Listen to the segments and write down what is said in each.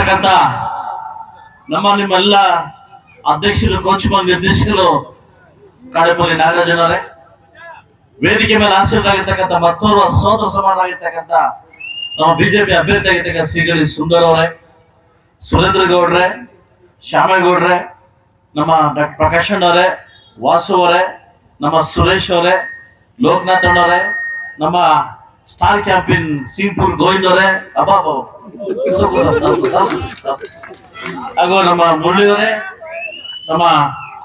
ಆಗಿರ್ತಕ್ಕಂಥ ನಿಮ್ಮೆಲ್ಲ ಅಧ್ಯಕ್ಷರು, ಕೋಚ್ ನಿರ್ದೇಶಕರು, ಕಾಡೇಪಲ್ಲಿ ನಾಗರಾಜನವರೇ, ವೇದಿಕೆ ಮೇಲೆ ಆಸೀನರಾಗಿರ್ತಕ್ಕಂಥ ಮತ್ತೋರ್ವ ಸೋದರ ಸಮಾನರಾಗಿರ್ತಕ್ಕಂಥ ನಮ್ಮ ಬಿಜೆಪಿ ಅಭ್ಯರ್ಥಿ ಆಗಿರ್ತಕ್ಕಂಥ ಶ್ರೀಗಳಿ ಸುಂದರ್ ಅವರೇ, ಸುರೇಂದ್ರ ಗೌಡ್ರೆ, ಶ್ಯಾಮೇಗೌಡ್ರೆ, ನಮ್ಮ ಡಾಕ್ಟರ್ ಪ್ರಕಾಶ್ ಅವರೇ, ವಾಸು ಅವರೇ, ನಮ್ಮ ಸುರೇಶ್ ಅವರೇ, ಲೋಕನಾಥ್ ಅವರೇ, ನಮ್ಮ ಸ್ಟಾರ್ ಕ್ಯಾಂಪಿನ್ ಸಿಂಗ್ಪುರ್ ಗೋವಿಂದ್ ಅವರೇ, ಹಾಗೂ ನಮ್ಮ ಮುರಳಿಯವರೇ, ನಮ್ಮ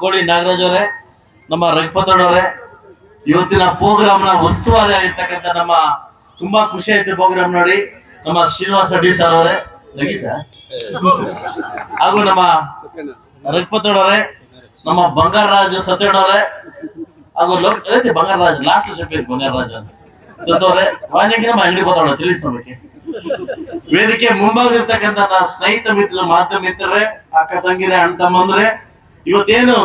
ಕೋಳಿ ನಾಗರಾಜ್ ಅವರೇ, ನಮ್ಮ ರಘುಪತಣ್ಣವರೇ, ಇವತ್ತಿನ ಪ್ರೋಗ್ರಾಮ್ನ ಉಸ್ತುವಾರಿ ಆಗಿರ್ತಕ್ಕಂಥ ನಮ್ಮ ತುಂಬಾ ಖುಷಿ ಆಯ್ತು ಪ್ರೋಗ್ರಾಮ್ ನೋಡಿ ನಮ್ಮ ಶ್ರೀನಿವಾಸ ರೆಡ್ಡಿ ಸರ್ ಅವರೇ, ಹಾಗೂ ನಮ್ಮ ರಘುಪತಣ್ಣವರೇ, ನಮ್ಮ ಬಂಗಾರರಾಜ್ ಸತ್ಯಣ್ಣವರೇ, ಹಾಗೂ ಬಂಗಾರರಾಜ್ ಲಾಸ್ಟ್ ಸೆಪ್ಟೆಂಬರ್ ಬಂಗಾರರಾಜ್ ಸತ್ತವ್ರೆ ವಾಣಿಜ್ಯ ಅಂಗಡಿ ಬತ್ತವಳ ತಿಳಿಸೋದಕ್ಕೆ ವೇದಿಕೆ ಮುಂಭಾಗದಿರ್ತಕ್ಕಂಥ ನನ್ನ ಸ್ನೇಹಿತ ಮಿತ್ರರು, ಮಾಧ್ಯಮ ಮಿತ್ರರೇ, ಅಕ್ಕ ತಂಗಿರೇ, ಅಣ್ಣ ತಮ್ಮಂದ್ರೆ, ಇವತ್ತೇನು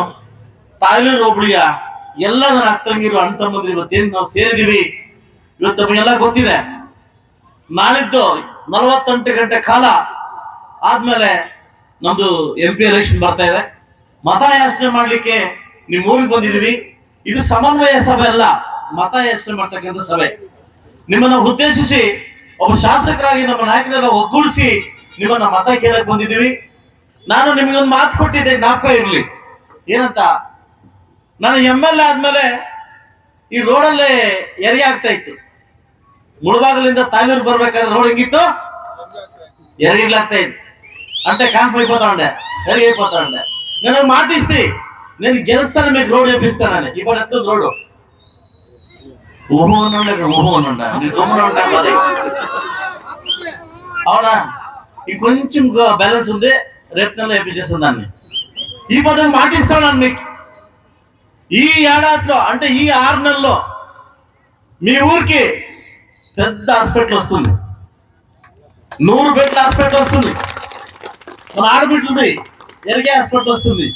ತಾಯ್ಲೂರು ಹೋಬಳಿಯ ಎಲ್ಲ ನನ್ನ ಅಕ್ಕ ತಂಗಿರು, ಅಣ್ಣ ತಮ್ಮಂದ್ರೆ ಇವತ್ತೇನು ನಾವು ಸೇರಿದೀವಿ, ಇವತ್ತು ನಮಗೆಲ್ಲ ಗೊತ್ತಿದೆ. ನಾಳಿದ್ದು 48 ಗಂಟೆ ಕಾಲ ಆದ್ಮೇಲೆ ನಮ್ದು MP ಎಲೆಕ್ಷನ್ ಬರ್ತಾ ಇದೆ. ಮತಯಾಚನೆ ಮಾಡ್ಲಿಕ್ಕೆ ನಿಮ್ ಊರಿಗೆ ಬಂದಿದೀವಿ. ಇದು ಸಮನ್ವಯ ಸಭೆ ಅಲ್ಲ, ಮತಯಾಚನೆ ಮಾಡ್ತಕ್ಕಂಥ ಸಭೆ. ನಿಮ್ಮನ್ನ ಉದ್ದೇಶಿಸಿ ಒಬ್ಬ ಶಾಸಕರಾಗಿ ನಮ್ಮ ನಾಯಕರೆಲ್ಲ ಒಗ್ಗೂಡಿಸಿ ನಿಮ್ಮನ್ನ ಮತ ಕೇಳಕ್ ಬಂದಿದೀವಿ. ನಾನು ನಿಮಗೊಂದು ಮಾತು ಕೊಟ್ಟಿದ್ದೆ, ಜ್ಞಾಪಕ ಇರ್ಲಿ. ಏನಂತ, ನಾನು MLA ಆದ್ಮೇಲೆ ಈ ರೋಡಲ್ಲೇ ಎರಿ ಆಗ್ತಾ ಇತ್ತು. ಮುಳಬಾಗಲಿಂದ ತಾಯ್ಲೂರು ಬರ್ಬೇಕಾದ್ರೆ ರೋಡ್ ಹೆಂಗಿತ್ತು, ಎರಿಗ್ಲಾಗ್ತಾ ಇತ್ತು. అంటే క్యాంప్ అయిపోతాండే, ఎరిగి అయిపోతాండే. నేను మాటిస్తే నేను గెలుస్తాను, మీకు రోడ్ వేపిస్తానని. ఇప్పుడు ఎత్తుంది రోడ్డు అవునా, ఇంకొంచెం బ్యాలెన్స్ ఉంది, రేపు నెలలో వేపించేస్తాను దాన్ని. ఈ పదవి మాటిస్తాను మీకు. ఈ ఏడాదిలో అంటే ఈ 6 నెలల్లో మీ ఊరికి పెద్ద హాస్పిటల్ వస్తుంది, 100 బెడ్ల హాస్పిటల్ వస్తుంది, మన ఆడబిడ్డలది ఎరిగే హాస్పిటల్ వస్తుంది.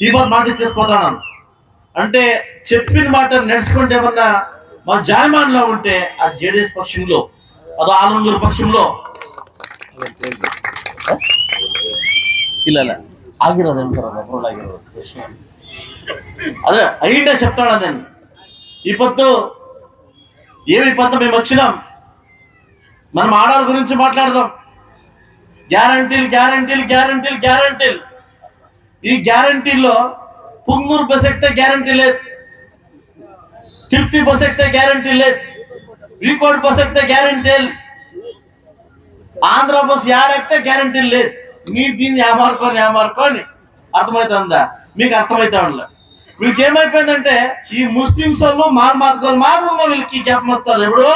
ఈ మాట ఇచ్చేసిపోతాను. అంటే చెప్పిన మాట నడుచుకుంటే ఏమన్నా మన జాయమాన్లో ఉంటే ఆ జేడీఎస్ పక్షంలో, అదో ఆలందూరు పక్షంలో ಇಲ್ಲ ಆಗಿರೋದು ಅಪ್ರೂವಲ್ ಆಗಿರೋದು అదే అయిండే చెప్తాడు. అదేను ఏమి మేము వచ్చినాం, మనం ఆడాల గురించి మాట్లాడదాం. గ్యారంటీలు గ్యారంటీలు గ్యారంటీలు గ్యారంటీలు. ఈ గ్యారంటీల్లో పుంగూరు బస్ ఎక్కితే గ్యారంటీ లేదు, తిరుపతి బస్ ఎక్కితే గ్యారంటీ లేదు, వీకోట్ బస్ ఎక్కితే గ్యారంటీ లేదు, ఆంధ్ర బస్ ఏడెక్కితే గ్యారంటీ లేదు. మీరు దీన్ని ఏమారుకొని అర్థమవుతుందా? మీకు అర్థమవుతా ఉండలే. వీళ్ళకి ఏమైపోయిందంటే ఈ ముస్లింస్ వాళ్ళు మారుమా వీళ్ళకి జ్ఞాపకం వస్తారు. ఎప్పుడు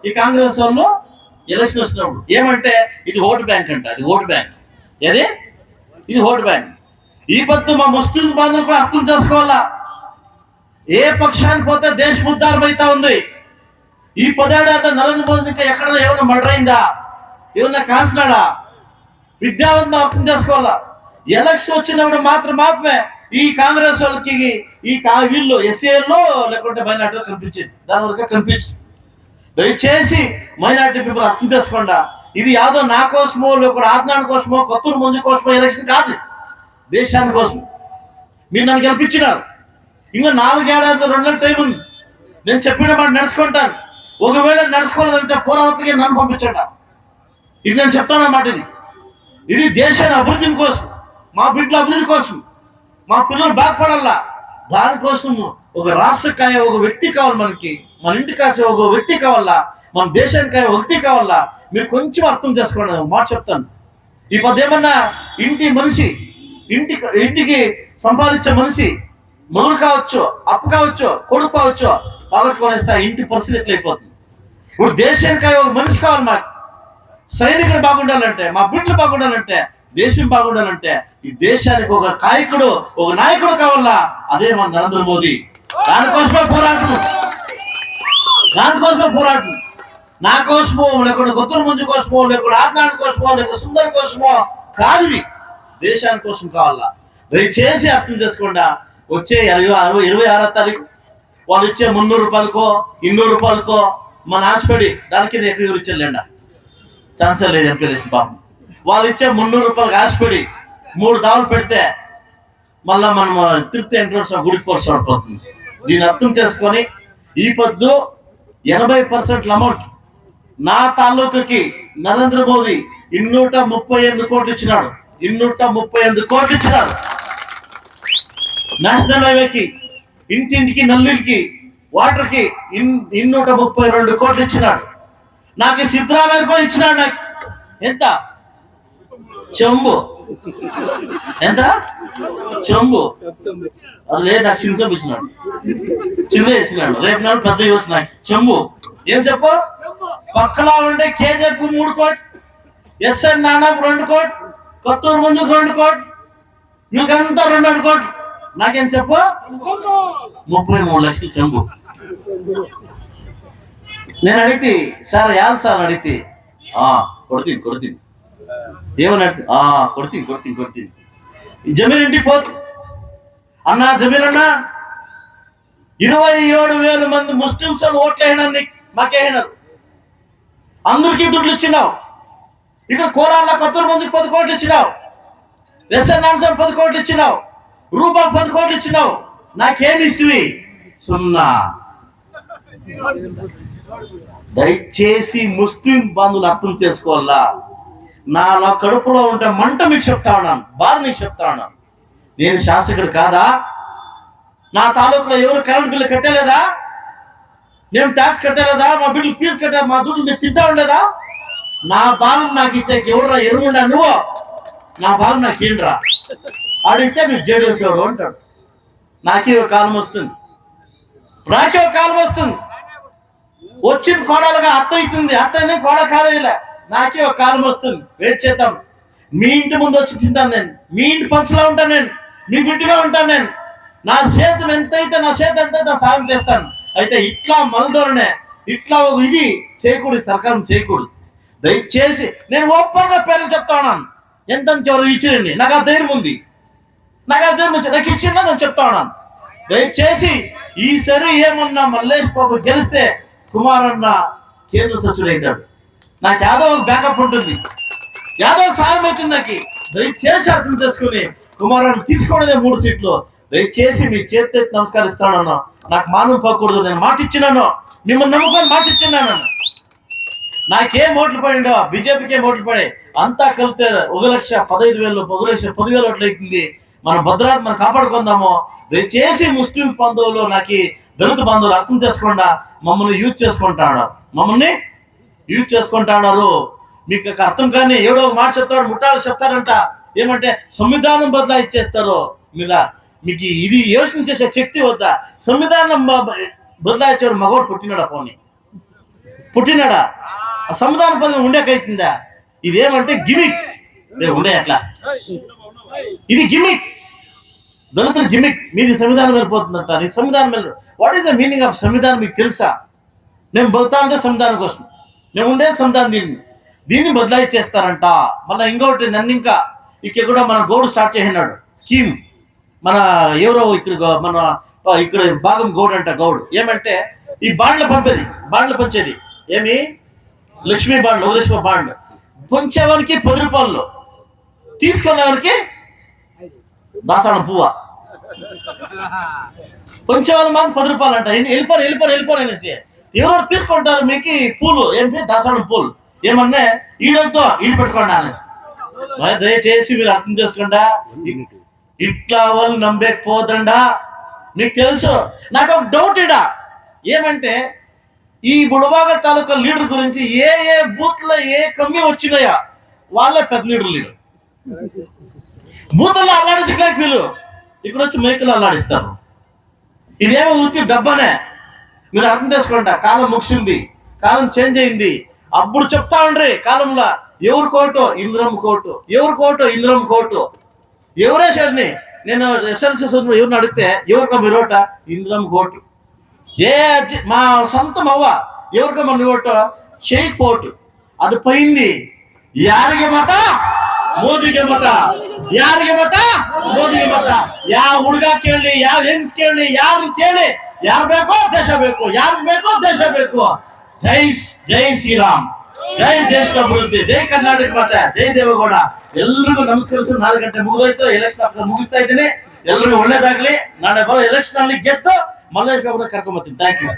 ఈ కాంగ్రెస్ వాళ్ళు ఎలక్షన్ వచ్చినప్పుడు ఏమంటే ఇది ఓటు బ్యాంక్ అంట, అది ఓటు బ్యాంక్, ఏది ఇది ఓటు బ్యాంక్. ఈ పొద్దు మా ముస్లిం బాంధవులు కూడా అర్థం చేసుకోవాలా. ఏ పక్షానికి పోతే దేశం ఉద్ధారం అవుతా ఉంది. ఈ 10 ఏడాది నరేంద్ర మోదీ ఇంకా ఎక్కడ ఏమైనా మర్డర్ అయిందా, ఏమన్నా కాల్సినాడా? విద్యావంతం అర్థం చేసుకోవాలా. ఎలక్షన్ వచ్చినప్పుడు మాత్రమే ఈ కాంగ్రెస్ వాళ్ళకి ఈ వీళ్ళు ఎస్ఏలో లేకుంటే మైనార్టీలో కనిపించింది, దాని వరకు కనిపించింది. దయచేసి మైనార్టీ పీపుల్ అర్థం చేసుకోండా. ఇది యాదో నా కోసమో లేకపోతే ఆజ్ఞాన కోసమో కొత్తూరు మంజు కోసమో ఎలక్షన్ కాదు, దేశాని కోసం. మీరు నన్ను గెలిపించినారు. ఇంకా 4 ఏడాది 2 నెలల టైం ఉంది. నేను చెప్పిన మాట నడుచుకుంటాను. ఒకవేళ నడుచుకోలేదంటే పూర్వవతికి నన్ను పంపించండి. ఇది నేను చెప్తాను అన్నమాట. ఇది దేశాన్ని అభివృద్ధి కోసం, మా బిడ్డల అభివృద్ధి కోసం, మా పిల్లలు బాగుపడాలా. దానికోసం ఒక రాష్ట్రకాయ ఒక వ్యక్తి కావాలి, మనకి మన ఇంటి కాసే ఒక వ్యక్తి కావాలా, మన దేశానికి ఒక వ్యక్తి కావాలా. మీరు కొంచెం అర్థం చేసుకోండి. మాట చెప్తాను. ఈ ఏమన్నా ఇంటి మనిషి, ఇంటికి సంపాదించే మనిషి, మొగుడు కావచ్చు, అప్పు కావచ్చు, కొడుకు కావచ్చు, పగట్టుకొనేస్తే ఇంటి పరిస్థితి ఎట్లయిపోతుంది. ఇప్పుడు దేశానికి ఒక మనిషి కావాలి. మాకు సైనికుడు బాగుండాలంటే, మా బిడ్డలు బాగుండాలంటే, దేశం బాగుండాలంటే ఈ దేశానికి ఒక కాయకుడు, ఒక నాయకుడు కావాలా. అదే మన నరేంద్ర మోదీ. దానికోసమే పోరాటం. నా కోసమో లేకుండా గొత్తూరు మంజు కోసమో లేకుండా ఆజ్ఞాన కోసమో లేకుండా సుందర్ కోసమో కాదు, దేశాని కోసం కావాలా. దయచేసి అర్థం చేసుకోండా. వచ్చే 26వ తారీఖు వాళ్ళు ఇచ్చే 300 రూపాయలకో 200 రూపాయలకో మన హాస్పిటల్ దానికి ఎక్కువ ఇచ్చేళ్ళండి ఛాన్సర్ లేదు. ఎంపీ పాపం వాళ్ళు ఇచ్చే 300 రూపాయలు ఆశపడి 3 దావులు పెడితే మళ్ళా మనం తిరుపతి ఎంట్రన్స్ గుడికి పోతుంది. దీన్ని అర్థం చేసుకొని ఈ పొద్దు 80% అమౌంట్ నా తాలూకాకి నరేంద్ర మోదీ 238 కోట్లు ఇచ్చినాడు. 238 కోట్లు ఇచ్చినాడు. నేషనల్ హైవేకి, ఇంటింటికి నల్లులకి, వాటర్కి 232 కోట్లు ఇచ్చినాడు. నాకు సిద్ధరామయ్య కూడా ఇచ్చినాడు. నాకు ఎంత చెంబు, ఎంత చెంబు అది లేదు, నాకు చిన్న చెంబు ఇచ్చినాడు. చిన్న ఇచ్చినాడు. రేపు నాడు పెద్ద యోచన నాకు చెంబు. ఏం చెప్పు, పక్కలా ఉండే కేజీఎఫ్ 3 కోట్లు, ఎస్ఎన్ నానాపు 2 కోట్లు, కొత్తూరు ముందుకు 2 కోట్లు, మీకంతా 2 కోట్లు. నాకేం చెప్పు 33 లక్షలు చెంబు. నేను అడిగితే సార్ యాలు సార్ అడిగితే కొడుతుంది ఏమని అడిగితే కొడుతుంది జమీన్ ఇంటికి పోతు అన్నా, జమీన్ అన్నా 27,000 మంది ముస్లింస్ ఓట్లు అయినా మాకేసినారు. అందరికీ దుడ్లు ఇచ్చినావు. ఇక్కడ కోలార్లో కొత్తూరు ముందుకు 10 కోట్లు ఇచ్చినావు. ఎస్ఎన్ నాన్సన్ 10 కోట్లు ఇచ్చినావు. రూపాయలు 10 కోట్లు ఇచ్చినావు. నాకేమి ఇస్తువి? 0. దయచేసి ముస్లిం బంధువులు అర్థం చేసుకోవాలా. నా కడుపులో ఉంటే మంట మీకు చెప్తా ఉన్నాను, బాధ మీకు చెప్తా ఉన్నాను. నేను శాసకుడు కాదా? నా తాలూకులో ఎవరు కరెంట్ బిల్లు కట్టలేదా? నేను ట్యాక్స్ కట్టలేదా? మా బిల్లు ఫీజు కట్టా, మా దుడ్డు మీరు తింటా ఉండలేదా? నా బాలు నాకు ఇచ్చాక ఎవరురా ఎరుముండా నువ్వు? నా బాలు నాకు ఏంట్రా అడిగితే నువ్వు జేడేసేవాడు అంటాడు. నాకే ఒక కాలం వస్తుంది, వచ్చింది కోడలుగా అత్త అవుతుంది. అత్తనే కోడ కాలేలా. నాకే ఒక కాలం వస్తుంది, వెయిట్ చేద్దాం. మీ ఇంటి ముందు వచ్చి తింటాను నేను, మీ ఇంటి పంచులో ఉంటాను నేను, మీ బిడ్డగా ఉంటాను నేను. నా చేతం ఎంతైతే సాయం చేస్తాను. అయితే ఇట్లా మలదోరనే ఇట్లా ఒక ఇది చేయకూడదు, సర్కారం చేయకూడదు. దయచేసి నేను ఓపెన్గా పేర్లు చెప్తా ఉన్నాను. ఎంత ఎవరు ఇచ్చిరండి, నాకు ఆ ధైర్యం ఉంది, నాకు ఇచ్చిందా నేను చెప్తా ఉన్నాను. దయచేసి ఈసారి ఏమన్నా మల్లేష్ బాబు గెలిస్తే కుమార్ అన్న కేంద్ర సచివుడు అవుతాడు. నాకు యాదవ్ బ్యాకప్ ఉంటుంది, యాదవ్ సాయం అవుతుంది. నాకు దయచేసి అర్థం చేసుకుని కుమార్ అన్న తీసుకోవడమే 3 సీట్లు. దయచేసి మీ చేతి నమస్కరిస్తానన్నా. నాకు మానం పోకూడదు. నేను మాట ఇచ్చినాను, మిమ్మల్ని నమ్ముకొని మాట ఇచ్చినాను. నాకేం ఓట్లు పడిండో, బీజేపీకి ఏం ఓట్లు పడే, అంతా కలిపితే 1,15,000 1,10,000 ఓట్లు అవుతుంది. మన భద్రాన్ని మనం కాపాడుకుందాము. దయచేసి ముస్లిం బంధువులు, నాకు దళిత బంధువులు అర్థం చేసుకుండా మమ్మల్ని యూజ్ చేసుకుంటున్నారు. మీకు అర్థం కానీ ఏడో ఒక మాట చెప్తాడు, ముట్టాలు చెప్తారంట. ఏమంటే సంవిధానం బదులా ఇచ్చేస్తారు. మీకు ఇది యోచన చేసే శక్తి వద్దా? సంవిధానం బదలాయించాడు మగోడు పుట్టినాడా? ఆ సంవిధానం పదవి ఉండేకైతుందా? ఇదేమంటే గిమిక్. ఉండే అట్లా, ఇది గిమిక్, దళితుల గిమిక్. మీది సంవిధానం వెళ్ళిపోతుందంట. నీ సంవిధానం what is the meaning of సంవిధానం మీకు తెలుసా? మేము బతుకుతా ఉంటే సంవిధానం కోసం, మేము ఉండే సంవిధానం దీన్ని బదలాయించేస్తారంట. మళ్ళీ ఇంకొకటి నన్ను ఇక్కడ కూడా మన గౌడు స్టార్ట్ చేసినాడు స్కీమ్. మన ఎవరో ఇక్కడ భాగం గౌడ్ అంట. గౌడ్ ఏమంటే ఈ బాండ్లు పంచేది ఏమి లక్ష్మీ బాండ్, 1 లక్ష బాండ్ పంచేవారికి 10 రూపాయలు, తీసుకునేవారికి దాసాడం పువ్వ. పంచేవాళ్ళు మాత్రం 10 రూపాయలు అంట. వెళ్ళిపోరు అనేసి ఎవరెవరు తీసుకుంటారు మీకు పూలు, ఏంటి దాసాడం పూలు. ఏమన్నా ఈడొద్దు, ఈడు పెట్టుకోండి అనేసి. దయచేసి మీరు అర్థం చేసుకుంటా. ఇట్లా వాళ్ళు నమ్మకపోతుండా. మీకు తెలుసు, నాకు ఒక డౌట్ ఏమంటే ఈ బుడబాగ తాలూకా లీడర్ గురించి ఏ బూత్లో ఏ కమ్మి వచ్చినాయా వాళ్ళే పెద్ద లీడర్. బూతుల్లో అల్లాడించడానికి వీళ్ళు ఇక్కడ వచ్చి మైకులు అల్లాడిస్తారు. ఇదేమో ఉత్తి డబ్బానే. మీరు అర్థం చేసుకోండి. కాలం ముగిసింది, కాలం చేంజ్ అయింది. అప్పుడు చెప్తా ఉండ్రి కాలంలో ఎవరు కోటు ఇంద్రమ్మ కోటు, ఎవరే సార్ని. నేను ఎస్ఎల్సి ఎవరిని అడిగితే ఎవరికో మీరోట ఇంద్రమ్మ కోటు. మా సొంతం అవ్వ ఎవరికో మన ఓటు షేక్ పోటు. అది పోయింది. ಯಾರಿಗೆ ಮತ ಮೋದಿಗೆ ಮತ, ಯಾರಿಗೆ ಮತ ಮೋದಿಗೆ ಮತ. ಯಾವ ಹುಡುಗ ಕೇಳಿ, ಯಾವ ಹೆಂಗ್ಸ್ ಕೇಳಿ, ಯಾರು ಕೇಳಿ, ಯಾರು ಬೇಕೋ ದೇಶ ಬೇಕು, ಯಾರು ಬೇಕೋ ದೇಶ ಬೇಕು. ಜೈ ಶ್ರೀರಾಮ್. ಜೈ ದೇಶದ ಅಭಿವೃದ್ಧಿ, ಜೈ ಕರ್ನಾಟಕ ಮಾತೆ, ಜೈ ದೇವೇಗೌಡ. ಎಲ್ರಿಗೂ ನಮಸ್ಕರಿಸಿ 4 ಗಂಟೆ ಮುಗಿದೋಯ್ತು. ಎಲೆಕ್ಷನ್ ಆಫೀಸರ್ ಮುಗಿಸ್ತಾ ಇದ್ದೀನಿ. ಎಲ್ರಿಗೂ ಒಳ್ಳೇದಾಗ್ಲಿ. ನಾಳೆ ಬರೋ ಎಲೆಕ್ಷನ್ ಅಲ್ಲಿ ಗೆದ್ದು ಮಲ್ಲೇಶ್ ಬಾಬುನ ಕರ್ಕೊಂಡ್ ಬರ್ತೀನಿ. Thank you.